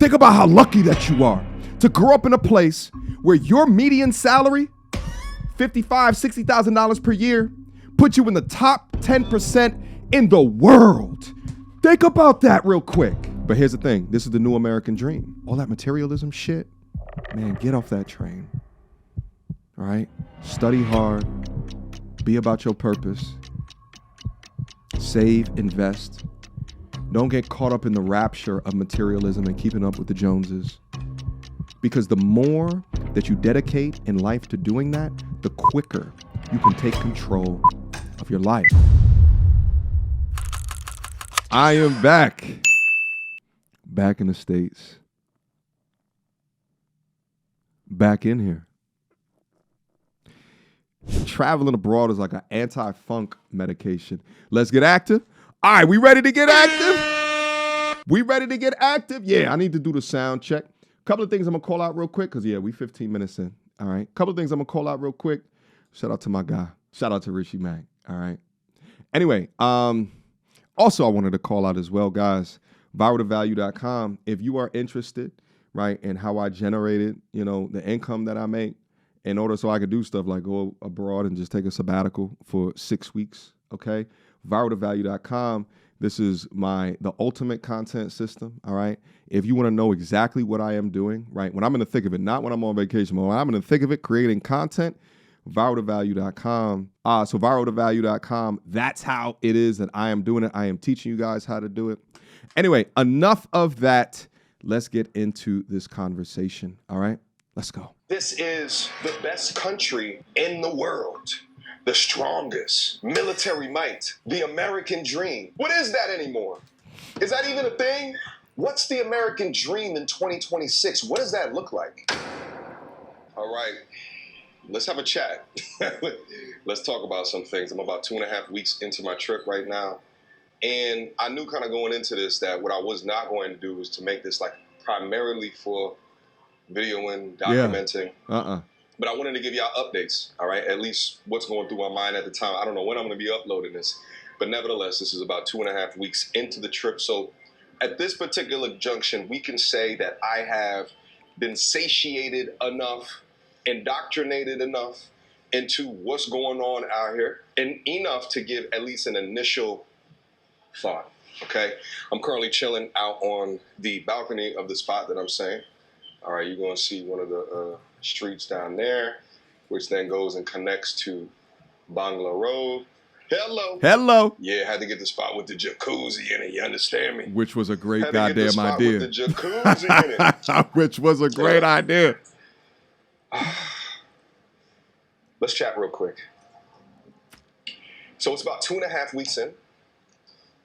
Think about how lucky that you are to grow up in a place where your median salary, $55,000, $60,000 per year, puts you in the top 10% in the world. Think about that real quick. But here's the thing. This is the new American dream. All that materialism shit, man, get off that train. All right? Study hard. Be about your purpose. Save, invest. Don't get caught up in the rapture of materialism and keeping up with the Joneses. Because the more that you dedicate in life to doing that, the quicker you can take control of your life. I am back. Back in the States. Back in here. Traveling abroad is like an anti-funk medication. Let's get active. All right, we ready to get active? We ready to get active? Yeah, I need to do the sound check. Couple of things I'm going to call out real quick because, yeah, we 15 minutes in. All right. Couple of things I'm going to call out real quick. Shout out to my guy. Shout out to Rishi Mack. All right. Anyway, also I wanted to call out as well, guys, viraltovalue.com. If you are interested, right, in how I generated, the income that I make in order so I could do stuff like go abroad and just take a sabbatical for 6 weeks, okay? viraltovalue.com. This is the ultimate content system, all right? If you want to know exactly what I am doing, right, when I'm in the thick of it, not when I'm on vacation, but when I'm in the thick of it creating content, viraltovalue.com. So viraltovalue.com, that's how it is that I am doing it. I am teaching you guys how to do it. Anyway, enough of that. Let's get into this conversation, all right? Let's go. This is the best country in the world. The strongest military might, the American dream. What is that anymore? Is that even a thing? What's the American dream in 2026? What does that look like? All right, let's have a chat. Let's talk about some things. I'm about 2.5 weeks into my trip right now. And I knew kind of going into this that what I was not going to do was to make this like primarily for videoing, documenting. Yeah. But I wanted to give y'all updates, all right? At least what's going through my mind at the time. I don't know when I'm going to be uploading this. But nevertheless, this is about 2.5 weeks into the trip. So at this particular junction, we can say that I have been satiated enough, indoctrinated enough into what's going on out here, and enough to give at least an initial thought, okay? I'm currently chilling out on the balcony of the spot that I'm saying. All right, you're going to see one of the streets down there, which then goes and connects to Bangla Road. Hello. Yeah, had to get the spot with the jacuzzi in it, you understand me? Which was a great goddamn idea. With the jacuzzi in it. Which was a great idea. Let's chat real quick. So it's about 2.5 weeks in,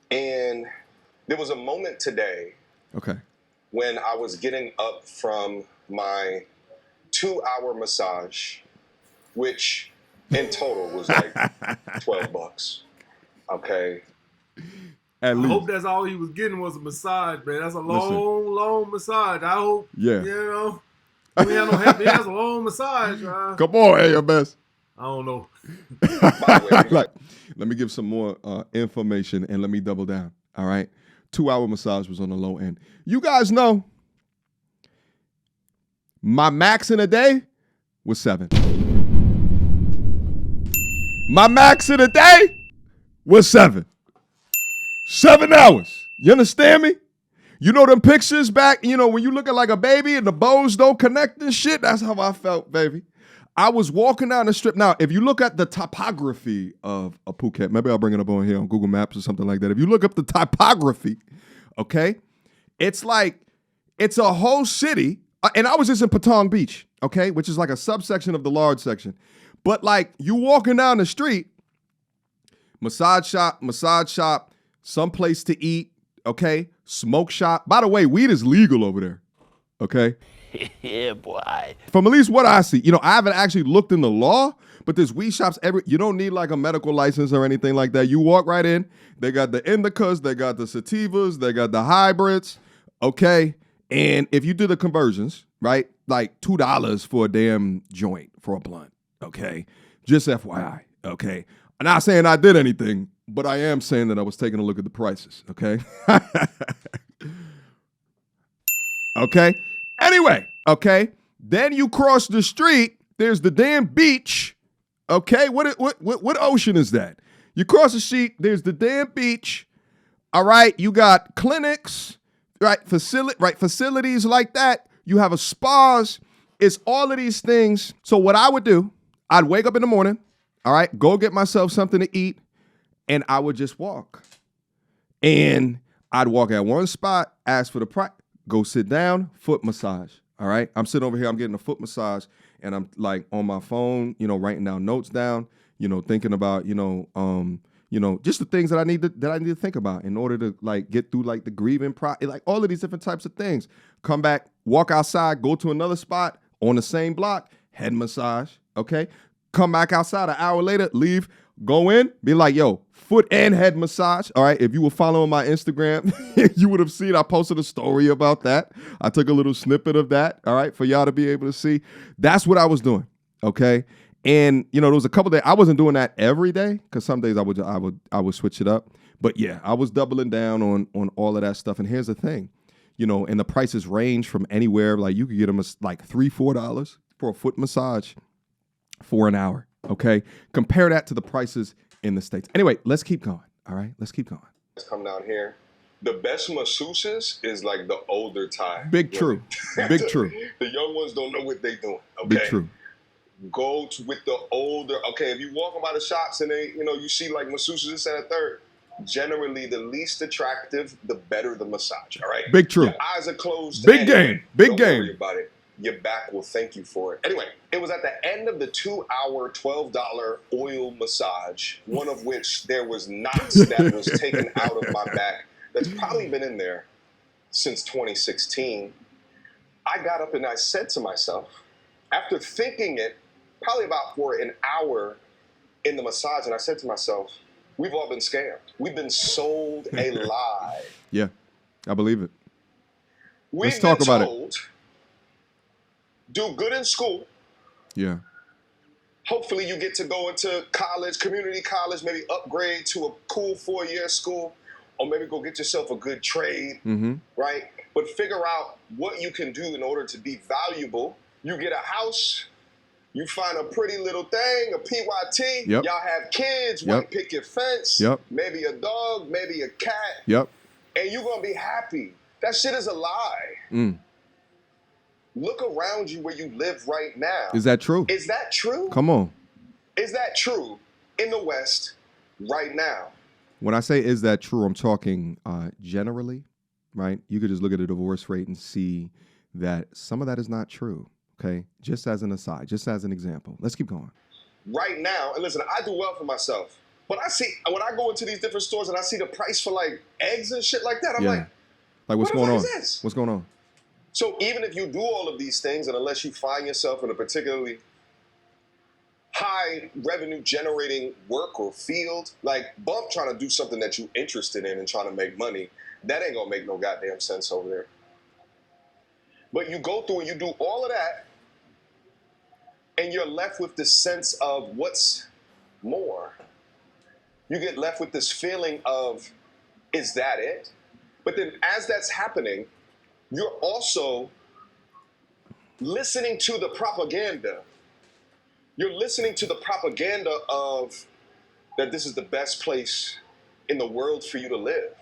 and there was a moment today when I was getting up from my 2-hour massage, which in total was like $12. Okay. I hope that's all he was getting was a massage, man. That's a long massage. I hope, we have no happy. That's a long massage, right? Come on, AMS. I don't know. Let me give some more information and let me double down. All right. 2-hour massage was on the low end. You guys know my max in a day was 7. My max in a day was 7. 7 hours. You understand me? You know them pictures back, when you look at like a baby and the bows don't connect and shit? That's how I felt, baby. I was walking down the strip. Now, if you look at the topography of Phuket, maybe I'll bring it up on here on Google Maps or something like that. If you look up the topography, okay, it's like, it's a whole city. And I was just in Patong Beach, okay, which is like a subsection of the large section. But like you walking down the street, massage shop, someplace to eat, okay, smoke shop. By the way, weed is legal over there, okay? Yeah, boy. From at least what I see, I haven't actually looked in the law, but there's weed shops you don't need like a medical license or anything like that. You walk right in. They got the indicas, they got the sativas, they got the hybrids, okay? And if you do the conversions, right, like $2 for a damn joint for a blunt, okay? Just FYI, okay? I'm not saying I did anything, but I am saying that I was taking a look at the prices, okay? Okay. Anyway, okay. Then you cross the street. There's the damn beach. Okay. What ocean is that? You cross the street. There's the damn beach. All right. You got clinics, right? Facilities like that. You have a spas. It's all of these things. So what I would do, I'd wake up in the morning. All right. Go get myself something to eat. And I would just walk. And I'd walk at one spot, ask for the price, go sit down, foot massage. All right. I'm sitting over here, I'm getting a foot massage, and I'm like on my phone, writing down notes down, thinking about, just the things that I need to think about in order to like get through like the grieving like all of these different types of things. Come back, walk outside, go to another spot on the same block, head massage. Okay. Come back outside an hour later, leave, go in, be like, yo, foot and head massage. All right. If you were following my Instagram, you would have seen I posted a story about that. I took a little snippet of that. All right. For y'all to be able to see. That's what I was doing. Okay. And, there was a couple days I wasn't doing that every day because some days I would switch it up. But yeah, I was doubling down on all of that stuff. And here's the thing, and the prices range from anywhere. Like you could get them like $3-4 for a foot massage for an hour. Okay. Compare that to the prices in the States. Anyway, let's keep going. All right. Let's keep going. Come down here. The best masseuses is like the older time. Big true. Big true. The young ones don't know what they're doing. Okay. Big true. Go with the older. Okay. If you walking by the shops and they, you see like masseuses this and a third, generally the least attractive, the better the massage. All right. Big true. Your eyes are closed. Big game. Big don't game. Worry about it. Your back will thank you for it. Anyway, it was at the end of the 2-hour, $12 oil massage, one of which there was knots that was taken out of my back. That's probably been in there since 2016. I got up and I said to myself, after thinking it probably about for an hour in the massage, and I said to myself, we've all been scammed. We've been sold a lie. Yeah, I believe it. Let's talk about it. Do good in school. Yeah. Hopefully you get to go into college, community college, maybe upgrade to a cool 4-year school, or maybe go get yourself a good trade, right? But figure out what you can do in order to be valuable. You get a house, you find a pretty little thing, a PYT, y'all have kids, white picket fence, maybe a dog, maybe a cat, and you're going to be happy. That shit is a lie. Look around you where you live right now. Is that true? Is that true? Come on. Is that true in the West right now? When I say is that true, I'm talking generally, right? You could just look at the divorce rate and see that some of that is not true, okay? Just as an aside, just as an example. Let's keep going. Right now, and listen, I do well for myself, but when I go into these different stores and I see the price for like eggs and shit like that, I'm like what's going on? This? What's going on? So even if you do all of these things, and unless you find yourself in a particularly high revenue generating work or field, like bump trying to do something that you're interested in and trying to make money, that ain't gonna make no goddamn sense over there. But you go through and you do all of that, and you're left with this sense of what's more. You get left with this feeling of, is that it? But then as that's happening, you're also listening to the propaganda. You're listening to the propaganda of that this is the best place in the world for you to live.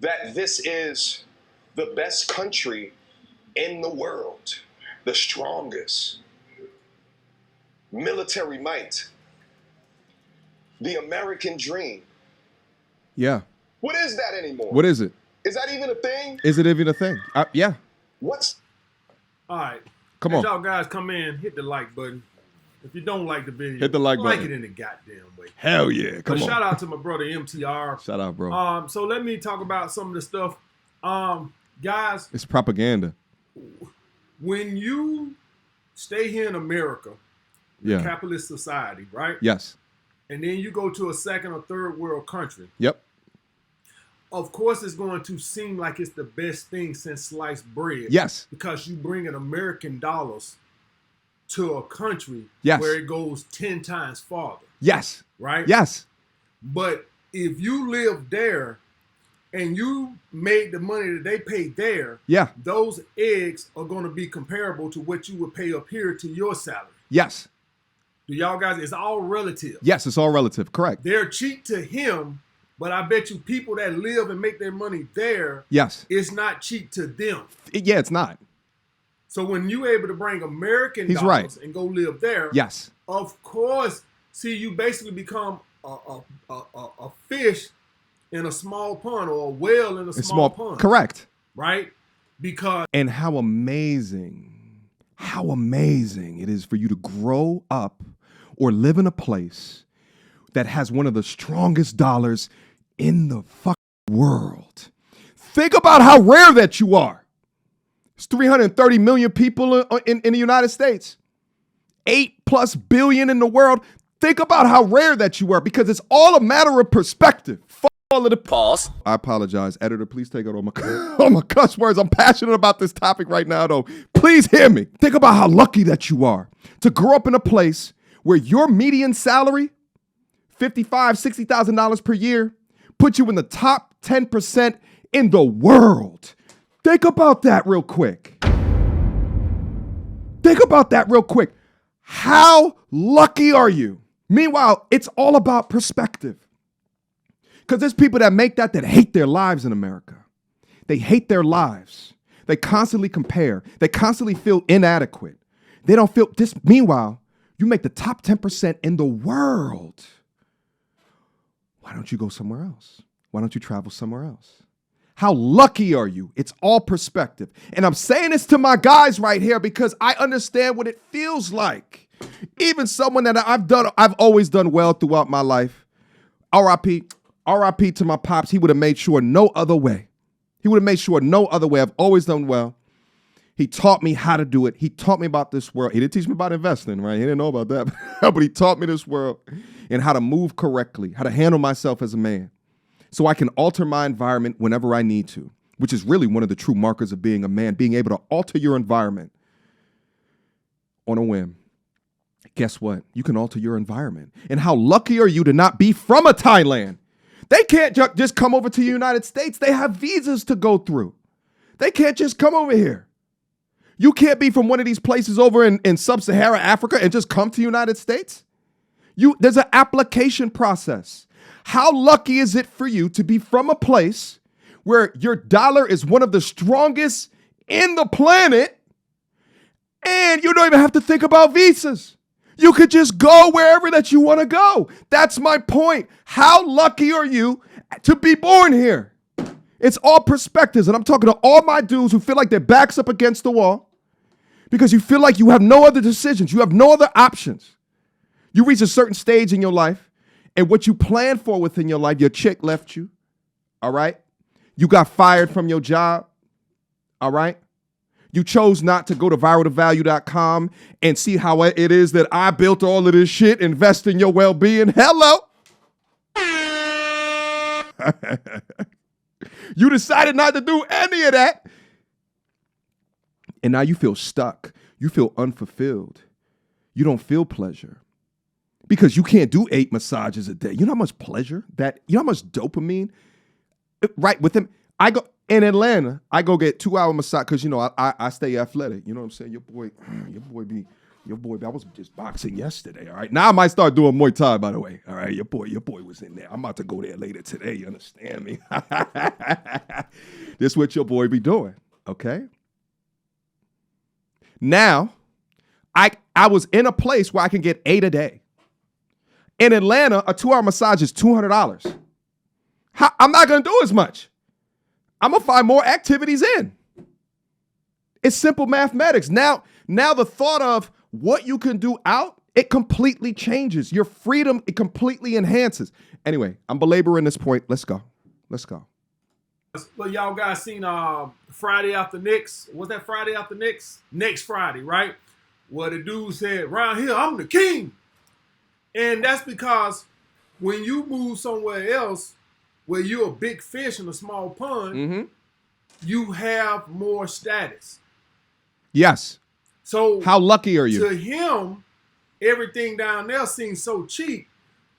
That this is the best country in the world, the strongest, military might, the American dream. Yeah. What is that anymore? What is it? Is that even a thing? Is it even a thing? Yeah. What's... All right. Come on. Y'all guys come in, hit the like button. If you don't like the video, hit the like button. Like it in the goddamn way. Hell yeah. Come on. Shout out to my brother MTR. Shout out, bro. So let me talk about some of the stuff. Guys. It's propaganda. When you stay here in America, capitalist society, right? Yes. And then you go to a second or third world country. Yep. Of course, it's going to seem like it's the best thing since sliced bread. Yes. Because you bring in American dollars to a country where it goes 10 times farther. Yes. Right? Yes. But if you live there and you made the money that they paid there, those eggs are going to be comparable to what you would pay up here to your salary. Yes. Do y'all guys, it's all relative. Yes, it's all relative. Correct. They're cheap to him, but I bet you people that live and make their money there, it's not cheap to them. Yeah, it's not. So when you're able to bring American dollars and go live there, of course, see, you basically become a fish in a small pond, or a whale in a small pond. Correct. Right? Because... And how amazing it is for you to grow up or live in a place that has one of the strongest dollars in the fucking world. Think about how rare that you are. It's 330 million people in the United States. 8+ billion in the world. Think about how rare that you are, because it's all a matter of perspective. All of the pause. I apologize. Editor, please take out all my cuss words. I'm passionate about this topic right now, though. Please hear me. Think about how lucky that you are to grow up in a place where your median salary, $55,000, $60,000 per year, puts you in the top 10% in the world. Think about that real quick. How lucky are you? Meanwhile, it's all about perspective. Because there's people that make that hate their lives in America. They hate their lives. They constantly compare. They constantly feel inadequate. They don't feel this. Meanwhile, you make the top 10% in the world. Why don't you go somewhere else? Why don't you travel somewhere else? How lucky are you? It's all perspective. And I'm saying this to my guys right here because I understand what it feels like. Even someone that I've always done well throughout my life. RIP to my pops. He would have made sure no other way. I've always done well. He taught me how to do it. He taught me about this world. He didn't teach me about investing, right? He didn't know about that. But he taught me this world and how to move correctly, how to handle myself as a man so I can alter my environment whenever I need to, which is really one of the true markers of being a man, being able to alter your environment on a whim. Guess what? You can alter your environment. And how lucky are you to not be from a Thailand? They can't just come over to the United States. They have visas to go through. They can't just come over here. You can't be from one of these places over in sub-Saharan Africa and just come to the United States. There's an application process. How lucky is it for you to be from a place where your dollar is one of the strongest in the planet and you don't even have to think about visas? You could just go wherever that you want to go. That's my point. How lucky are you to be born here? It's all perspectives. And I'm talking to all my dudes who feel like their back's up against the wall because you feel like you have no other decisions. You have no other options. You reach a certain stage in your life and what you planned for within your life, your chick left you. All right. You got fired from your job. All right. You chose not to go to viraltovalue.com and see how it is that I built all of this shit, invest in your well-being. Hello. You decided not to do any of that. And now you feel stuck. You feel unfulfilled. You don't feel pleasure because you can't do 8 massages a day. You know how much pleasure you know how much dopamine, right? With him, I go in Atlanta, I go get 2-hour massage because, you know, I stay athletic. You know what I'm saying? Your boy, I was just boxing yesterday. All right. Now I might start doing Muay Thai, by the way. All right. Your boy was in there. I'm about to go there later today. You understand me? This is what your boy be doing. Okay. Now, I was in a place where I can get 8 a day. In Atlanta, a 2-hour massage is $200. I'm not going to do as much. I'm going to find more activities in. It's simple mathematics. Now the thought of what you can do out, it completely changes. Your freedom, it completely enhances. Anyway, I'm belaboring this point. Let's go. But y'all guys seen Friday After Next? Was that Friday After Next? Next Friday, right? Where the dude said, "Round here, I'm the king." And that's because when you move somewhere else where you're a big fish in a small pond, you have more status. Yes. So how lucky are you? To him, everything down there seems so cheap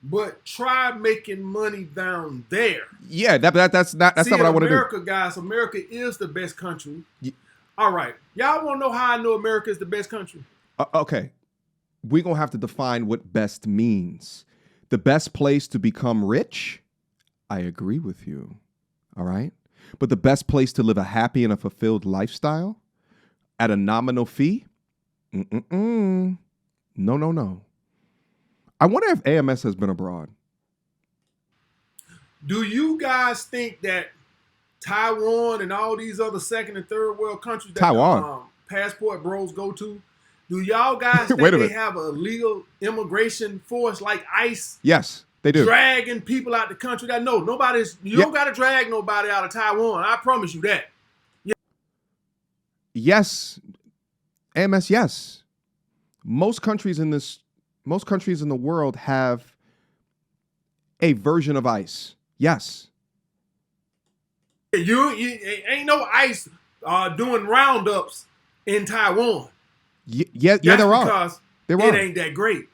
but try making money down there. Yeah, that's not what I want to do. America, guys, America is the best country. All right. Y'all want to know how I know America is the best country? Okay. We're going to have to define what best means. The best place to become rich? I agree with you. All right. But the best place to live a happy and a fulfilled lifestyle at a nominal fee? No. I wonder if AMS has been abroad. Do you guys think that Taiwan and all these other second and third world countries that passport bros go to, do y'all guys think they have a legal immigration force like ICE? Yes, they do. Dragging people out the country? You don't got to drag nobody out of Taiwan. I promise you that. Yeah. Yes. AMS, yes. Most countries in the world have a version of ICE. Yes. You ain't no ICE doing roundups in Taiwan. Yeah, there are. Because it ain't that great.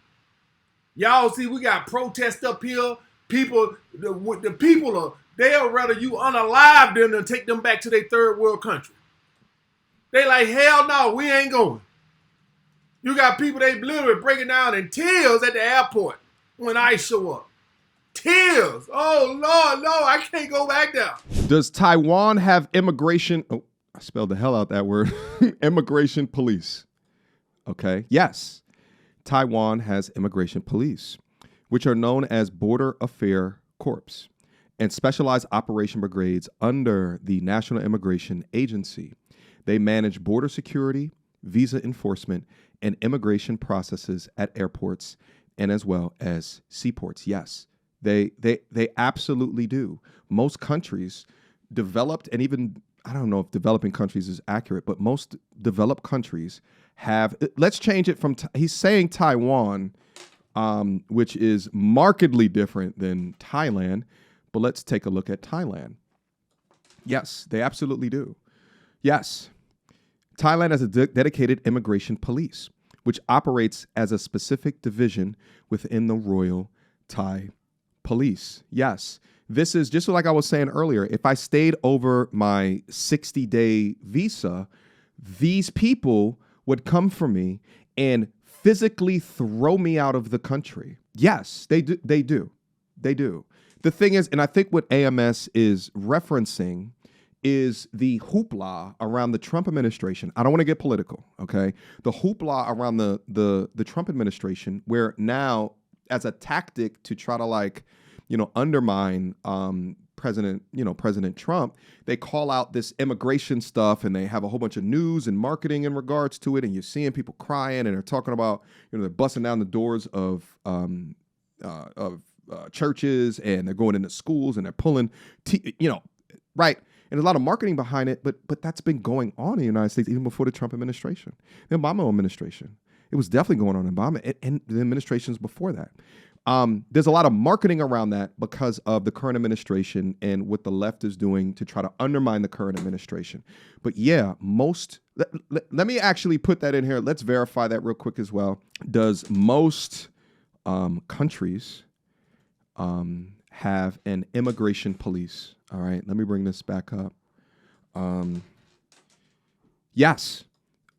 Y'all see, we got protests up here. People, the people they'll rather you unalive them than take them back to their third world country. They like, hell no, we ain't going. You got people, they literally breaking down in tears at the airport when ICE show up. Tears. Oh, Lord, no, I can't go back there. Does Taiwan have immigration? Oh, I spelled the hell out that word. Immigration police. Okay. Yes. Taiwan has immigration police, which are known as Border Affairs Corps and specialized operation brigades under the National Immigration Agency. They manage border security, visa enforcement, and immigration processes at airports and as well as seaports. Yes, they absolutely do. Most countries, developed, and even, I don't know if developing countries is accurate, but most developed countries have, let's change it from, he's saying Taiwan, which is markedly different than Thailand, but let's take a look at Thailand. Yes, they absolutely do. Yes. Thailand has a dedicated immigration police, which operates as a specific division within the Royal Thai Police. Yes, this is just like I was saying earlier. If I stayed over my 60-day visa, these people would come for me and physically throw me out of the country. Yes, they do. They do. The thing is, and I think what AMS is referencing is the hoopla around the Trump administration. I don't want to get political, okay? The hoopla around the Trump administration, where now, as a tactic to try to undermine President Trump, they call out this immigration stuff and they have a whole bunch of news and marketing in regards to it, and you're seeing people crying and they're talking about, they're busting down the doors of churches, and they're going into schools and they're pulling, right? And there's a lot of marketing behind it, but that's been going on in the United States even before the Trump administration, the Obama administration. It was definitely going on in Obama and the administrations before that. There's a lot of marketing around that because of the current administration and what the left is doing to try to undermine the current administration. But yeah, let me actually put that in here. Let's verify that real quick as well. Does most countries have an immigration police? All right, let me bring this back up. Yes,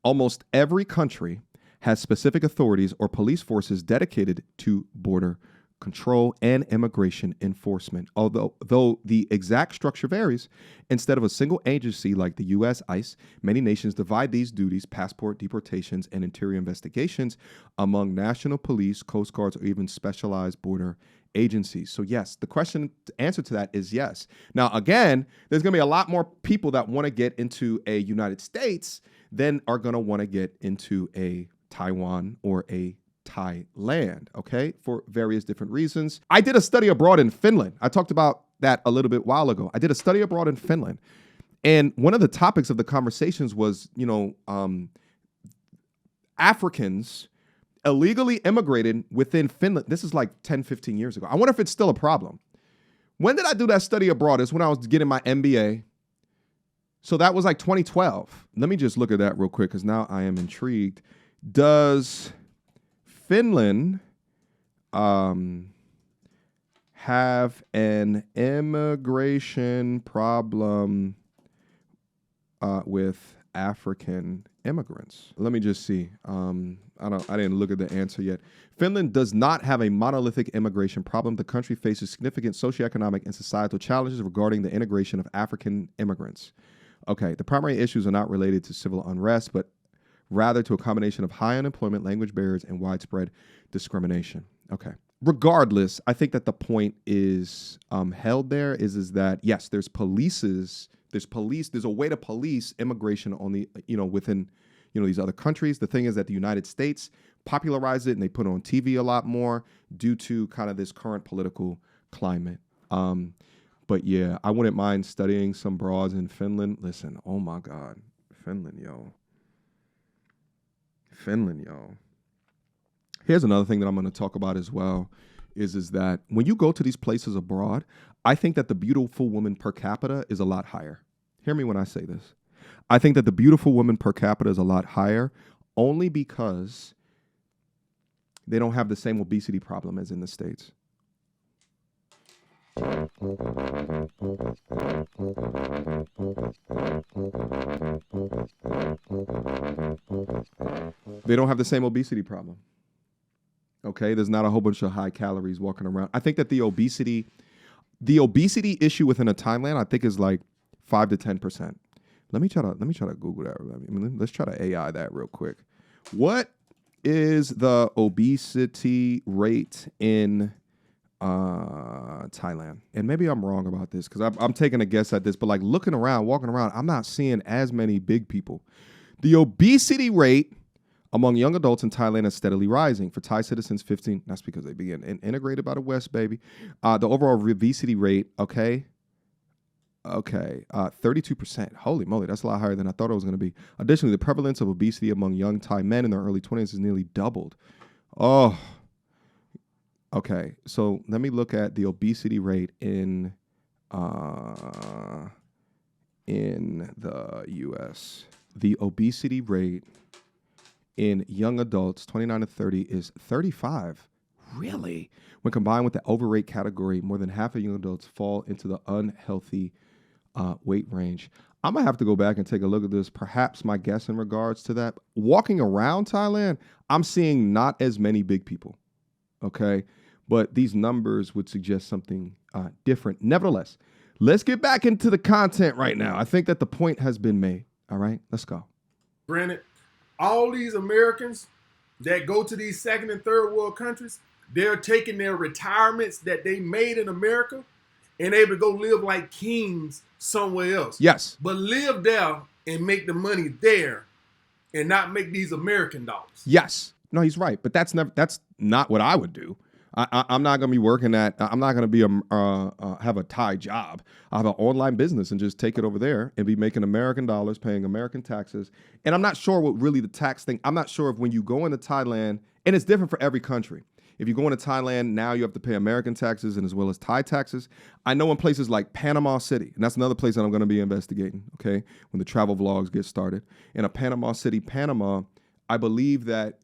almost every country has specific authorities or police forces dedicated to border control and immigration enforcement. Though the exact structure varies, instead of a single agency like the U.S. ICE, many nations divide these duties, passport, deportations, and interior investigations, among national police, coast guards, or even specialized border agencies. So yes, the answer to that is yes. Now, again, there's going to be a lot more people that want to get into a United States than are going to want to get into a Taiwan or a Thailand, okay, for various different reasons. I did a study abroad in Finland. I talked about that a little bit while ago. I did a study abroad in Finland. And one of the topics of the conversations was, Africans illegally immigrated within Finland. This is like 10, 15 years ago. I wonder if it's still a problem. When did I do that study abroad? It's when I was getting my MBA. So that was like 2012. Let me just look at that real quick because now I am intrigued. Does Finland have an immigration problem with African immigrants? Let me just see. I didn't look at the answer yet. Finland does not have a monolithic immigration problem. The country faces significant socioeconomic and societal challenges regarding the integration of African immigrants. Okay, the primary issues are not related to civil unrest, but rather to a combination of high unemployment, language barriers, and widespread discrimination. Okay. Regardless, I think that the point is held there is that, yes, there's a way to police immigration on the, within, these other countries. The thing is that the United States popularized it and they put it on TV a lot more due to kind of this current political climate. But yeah, I wouldn't mind studying some broads in Finland. Listen, oh my God, Finland, yo. Here's another thing that I'm going to talk about as well is that when you go to these places abroad, I think that the beautiful woman per capita is a lot higher. Hear me when I say this. I think that the beautiful woman per capita is a lot higher only because they don't have the same obesity problem as in the States. They don't have the same obesity problem. Okay, there's not a whole bunch of high calories walking around. I think that the obesity issue within a Thailand, I think, is like 5 to 10%. Let me try to Google that. Let's try to AI that real quick. What is the obesity rate in Thailand? And maybe I'm wrong about this because I'm taking a guess at this, but like walking around, I'm not seeing as many big people. The obesity rate among young adults in Thailand is steadily rising. For Thai citizens, 15, that's because they began integrated by the West, baby. The overall obesity rate, 32%. Holy moly, that's a lot higher than I thought it was going to be. Additionally, the prevalence of obesity among young Thai men in their early 20s has nearly doubled. Oh, okay. So let me look at the obesity rate in the U.S. The obesity rate in young adults, 29 to 30, is 35. Really? When combined with the overweight category, more than half of young adults fall into the unhealthy weight range. I'm going to have to go back and take a look at this. Perhaps my guess in regards to that. Walking around Thailand, I'm seeing not as many big people. Okay? But these numbers would suggest something different. Nevertheless, let's get back into the content right now. I think that the point has been made. All right? Let's go. Granted, all these Americans that go to these second and third world countries, they're taking their retirements that they made in America and able to go live like kings somewhere else. Yes. But live there and make the money there and not make these American dollars. Yes. No, he's right. But that's not what I would do. I'm not going to be working I'm not going to be have a Thai job. I have an online business and just take it over there and be making American dollars, paying American taxes. And I'm not sure what really the tax thing. I'm not sure if when you go into Thailand, and it's different for every country. If you go into Thailand, now you have to pay American taxes and as well as Thai taxes. I know in places like Panama City, and that's another place that I'm going to be investigating, okay, when the travel vlogs get started. In a Panama City, Panama, I believe that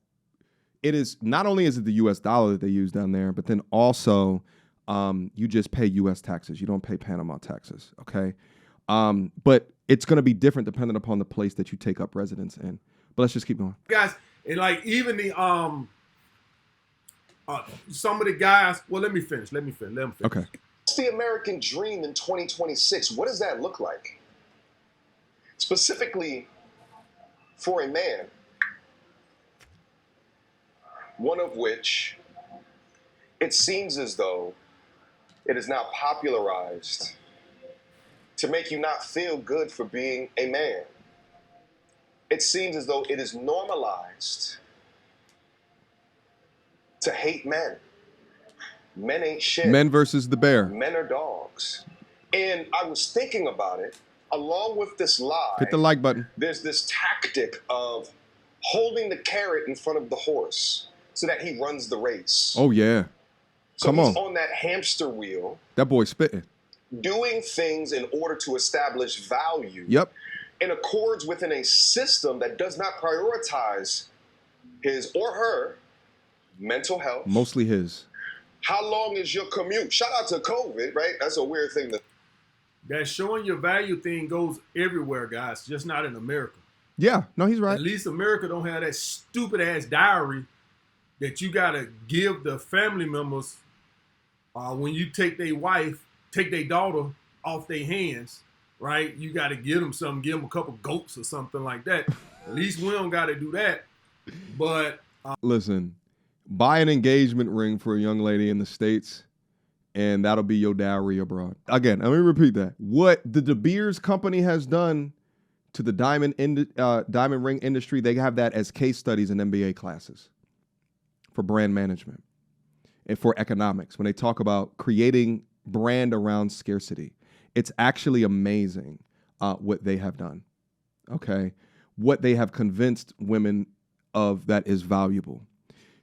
it is not only is it the U.S. dollar that they use down there, but then also you just pay U.S. taxes. You don't pay Panama taxes, okay? But it's going to be different depending upon the place that you take up residence in. But let's just keep going. Guys, and like even the some of the guys, well, let me finish. Okay. What's the American dream in 2026? What does that look like? Specifically for a man, one of which it seems as though it is now popularized to make you not feel good for being a man. It seems as though it is normalized to hate men. Men ain't shit. Men versus the bear. Men are dogs. And I was thinking about it, along with this lie. Hit the like button. There's this tactic of holding the carrot in front of the horse so that he runs the race. Oh, yeah. So he's on that hamster wheel. That boy's spitting. Doing things in order to establish value. Yep. In accords within a system that does not prioritize his or her mental health. Mostly his. How long is your commute? Shout out to COVID, right? That's a weird thing to. That showing your value thing goes everywhere, guys, just not in America. Yeah, no, he's right. At least America don't have that stupid ass diary that you gotta give the family members when you take their wife, take their daughter off their hands, right? You gotta give them something, give them a couple goats or something like that. At least we don't gotta do that. But listen, buy an engagement ring for a young lady in the States, and that'll be your dowry abroad. Again, let me repeat that. What the De Beers company has done to the diamond ring industry, they have that as case studies in MBA classes for brand management and for economics. When they talk about creating brand around scarcity, it's actually amazing what they have done. Okay, what they have convinced women of that is valuable.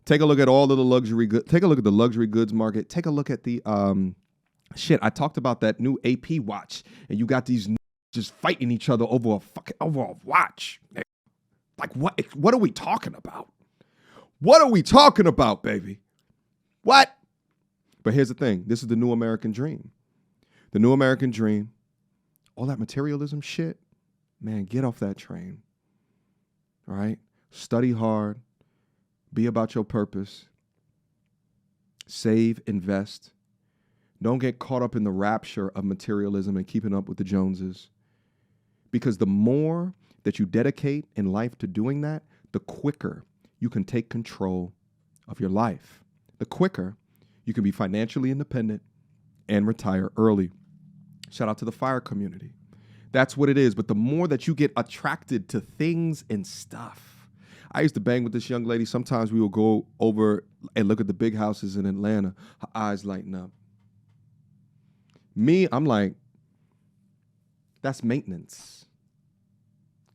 Take a look at all of the luxury goods. Take a look at the luxury goods market. Take a look at the I talked about that new AP watch, and you got these just fighting each other over a watch. Like what? What are we talking about? What are we talking about, baby? What? But here's the thing. This is the new American dream. The new American dream. All that materialism shit, man. Get off that train. All right. Study hard. Be about your purpose. Save, invest. Don't get caught up in the rapture of materialism and keeping up with the Joneses. Because the more that you dedicate in life to doing that, the quicker you can take control of your life. The quicker you can be financially independent and retire early. Shout out to the FIRE community. That's what it is. But the more that you get attracted to things and stuff. I used to bang with this young lady. Sometimes we would go over and look at the big houses in Atlanta. Her eyes lighten up. Me, I'm like, that's maintenance.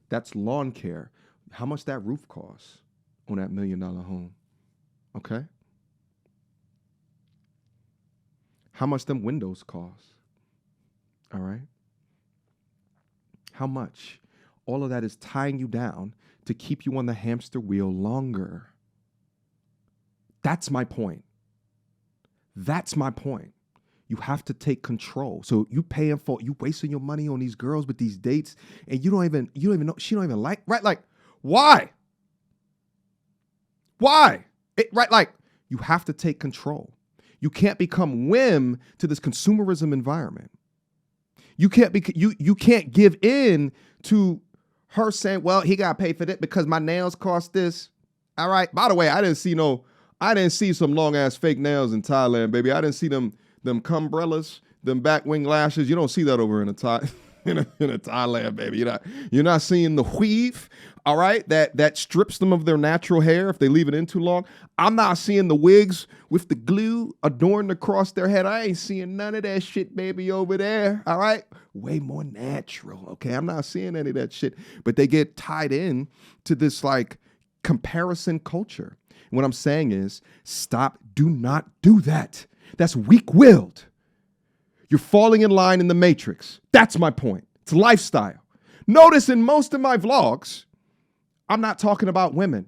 That's lawn care. How much that roof costs on that $1 million home? Okay. How much them windows cost? All right. How much? All of that is tying you down to keep you on the hamster wheel longer. That's my point. That's my point. You have to take control. So you wasting your money on these girls with these dates, and you don't even know, she don't even like, right? Like, why? Why? Like, you have to take control. You can't become whim to this consumerism environment. You can't give in to her saying, well, he got to pay for that because my nails cost this. All right. By the way, I didn't see some long ass fake nails in Thailand, baby. I didn't see them cumbrellas, them back wing lashes. You don't see that over in a Thailand, baby. You're not seeing the weave, all right, that strips them of their natural hair if they leave it in too long. I'm not seeing the wigs with the glue adorned across their head. I ain't seeing none of that shit, baby, over there, all right? Way more natural, okay? I'm not seeing any of that shit. But they get tied in to this, like, comparison culture. And what I'm saying is, do not do that. That's weak-willed. You're falling in line in the matrix. That's my point. It's lifestyle. Notice in most of my vlogs, I'm not talking about women.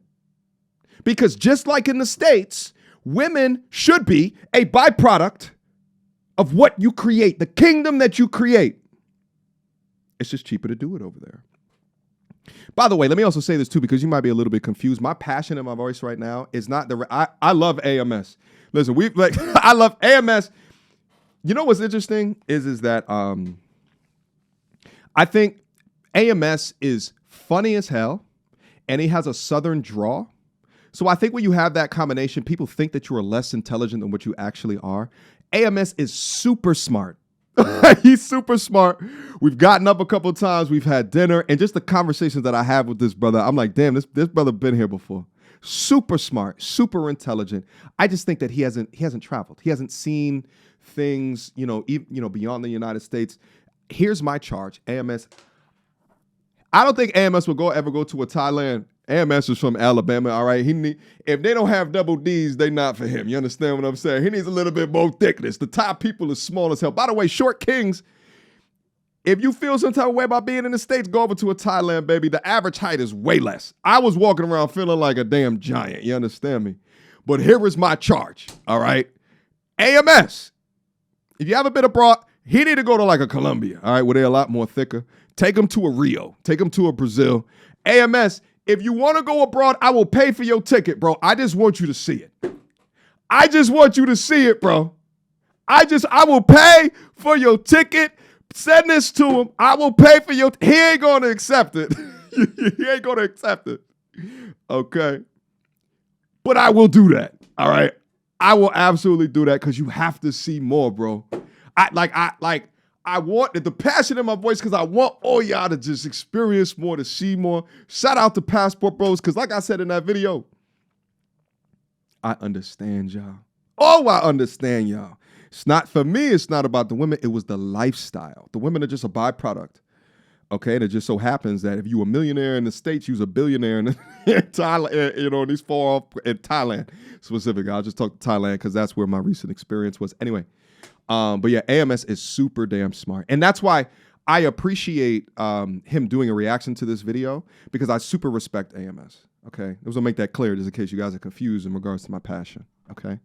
Because just like in the States, women should be a byproduct of what you create, the kingdom that you create. It's just cheaper to do it over there. By the way, let me also say this too, because you might be a little bit confused. My passion in my voice right now is not I love AMS. Listen, I love AMS. You know what's interesting is that I think AMS is funny as hell, and he has a Southern draw. So I think when you have that combination, people think that you are less intelligent than what you actually are. AMS is super smart. He's super smart. We've gotten up a couple of times. We've had dinner, and just the conversations that I have with this brother, I'm like, damn, this brother been here before. Super smart, super intelligent. I just think that he hasn't traveled. He hasn't seen things, beyond the United States. Here's my charge, AMS. I don't think AMS will ever go to a Thailand. AMS is from Alabama, all right? If they don't have double Ds, they not for him. You understand what I'm saying? He needs a little bit more thickness. The top people is small as hell. By the way, short kings, if you feel some type of way about being in the States, go over to a Thailand, baby. The average height is way less. I was walking around feeling like a damn giant. You understand me? But here is my charge, all right? AMS, if you haven't been abroad, he need to go to like a Colombia, all right, where they're a lot more thicker. Take him to a Rio. Take him to a Brazil. AMS, if you want to go abroad, I will pay for your ticket, bro. I just want you to see it. I just want you to see it, bro. I will pay for your ticket. Send this to him. I will pay for your, he ain't going to accept it. He ain't going to accept it. Okay. But I will do that. All right. I will absolutely do that because you have to see more, bro. I want the passion in my voice because I want all y'all to just experience more, to see more. Shout out to Passport Bros because like I said in that video, I understand y'all. Oh, I understand y'all. It's not, for me, it's not about the women. It was the lifestyle. The women are just a byproduct. Okay, and it just so happens that if you a millionaire in the States, you's a billionaire in Thailand, you know, in these far off, in Thailand specifically. I'll just talk to Thailand because that's where my recent experience was. Anyway, but yeah, AMS is super damn smart. And that's why I appreciate him doing a reaction to this video because I super respect AMS. Okay, I was gonna make that clear just in case you guys are confused in regards to my passion. Okay.